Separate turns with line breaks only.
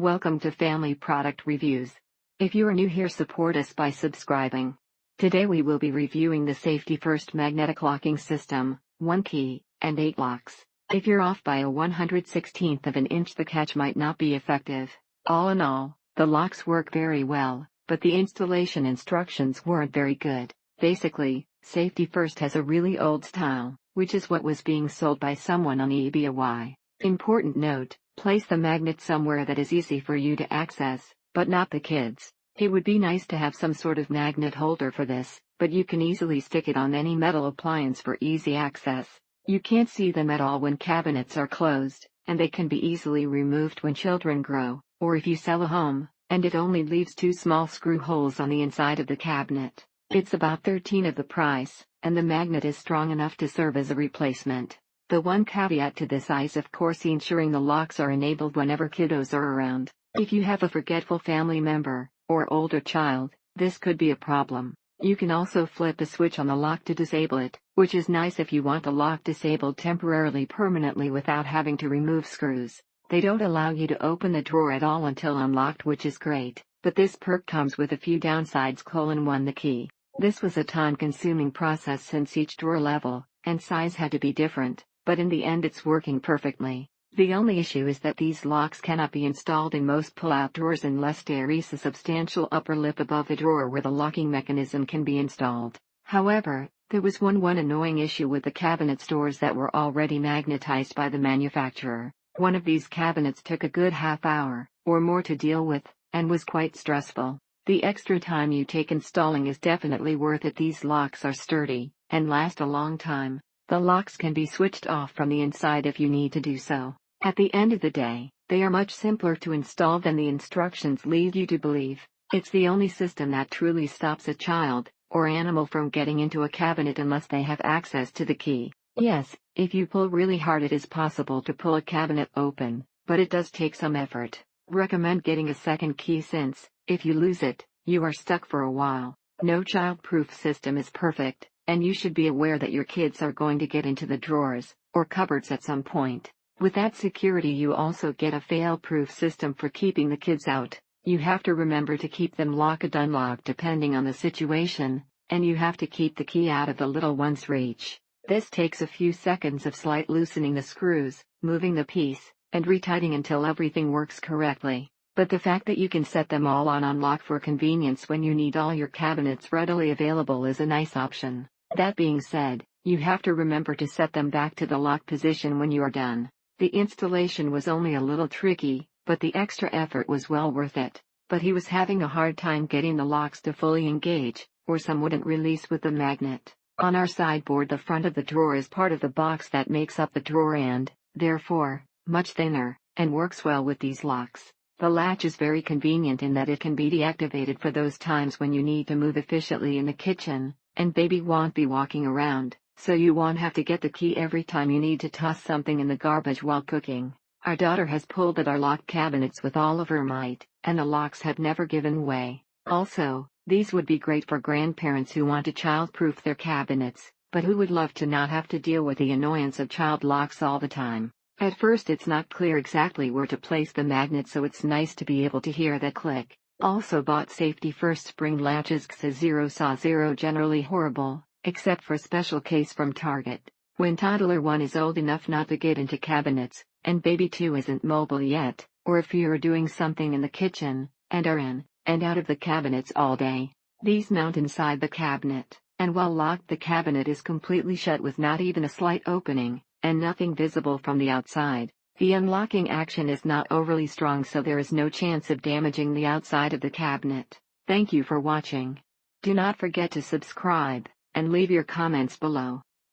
Welcome to Family Product Reviews. If you are new here, support us by subscribing. Today we will be reviewing the Safety First magnetic locking system, 1 key, and 8 locks. If you're off by a 1/16th of an inch, the catch might not be effective. All in all, the locks work very well, but the installation instructions weren't very good. Basically, Safety First has a really old style, which is what was being sold by someone on eBay. Important note: place the magnet somewhere that is easy for you to access, but not the kids. It would be nice to have some sort of magnet holder for this, but you can easily stick it on any metal appliance for easy access. You can't see them at all when cabinets are closed, and they can be easily removed when children grow, or if you sell a home, and it only leaves 2 small screw holes on the inside of the cabinet. It's about 13 of the price, and the magnet is strong enough to serve as a replacement. The one caveat to this is of course ensuring the locks are enabled whenever kiddos are around. If you have a forgetful family member, or older child, this could be a problem. You can also flip a switch on the lock to disable it, which is nice if you want the lock disabled temporarily permanently without having to remove screws. They don't allow you to open the drawer at all until unlocked, which is great, but this perk comes with a few downsides: 1 the key. This was a time-consuming process since each drawer level and size had to be different, but in the end it's working perfectly. The only issue is that these locks cannot be installed in most pull-out drawers unless there is a substantial upper lip above the drawer where the locking mechanism can be installed. However, there was one annoying issue with the cabinet doors that were already magnetized by the manufacturer. One of these cabinets took a good half hour, or more, to deal with, and was quite stressful. The extra time you take installing is definitely worth it. These locks are sturdy, and last a long time. The locks can be switched off from the inside if you need to do so. At the end of the day, they are much simpler to install than the instructions lead you to believe. It's the only system that truly stops a child or animal from getting into a cabinet unless they have access to the key. Yes, if you pull really hard it is possible to pull a cabinet open, but it does take some effort. Recommend getting a second key since, if you lose it, you are stuck for a while. No child-proof system is perfect, and you should be aware that your kids are going to get into the drawers or cupboards at some point. With that security, you also get a fail-proof system for keeping the kids out. You have to remember to keep them locked unlocked depending on the situation, and you have to keep the key out of the little one's reach. This takes a few seconds of slight loosening the screws, moving the piece, and retightening until everything works correctly. But the fact that you can set them all on unlock for convenience when you need all your cabinets readily available is a nice option. That being said, you have to remember to set them back to the lock position when you are done. The installation was only a little tricky, but the extra effort was well worth it. But he was having a hard time getting the locks to fully engage, or some wouldn't release with the magnet. On our sideboard, the front of the drawer is part of the box that makes up the drawer and, therefore, much thinner, and works well with these locks. The latch is very convenient in that it can be deactivated for those times when you need to move efficiently in the kitchen, and baby won't be walking around, so you won't have to get the key every time you need to toss something in the garbage while cooking. Our daughter has pulled at our locked cabinets with all of her might, and the locks have never given way. Also, these would be great for grandparents who want to child-proof their cabinets, but who would love to not have to deal with the annoyance of child locks all the time. At first it's not clear exactly where to place the magnet, so it's nice to be able to hear that click. Also bought Safety First spring latches. X0 saw 0 generally horrible, except for special case from Target. When Toddler 1 is old enough not to get into cabinets, and baby 2 isn't mobile yet, or if you are doing something in the kitchen, and are in and out of the cabinets all day, these mount inside the cabinet, and while locked the cabinet is completely shut with not even a slight opening, and nothing visible from the outside. The unlocking action is not overly strong, so there is no chance of damaging the outside of the cabinet. Thank you for watching. Do not forget to subscribe, and leave your comments below.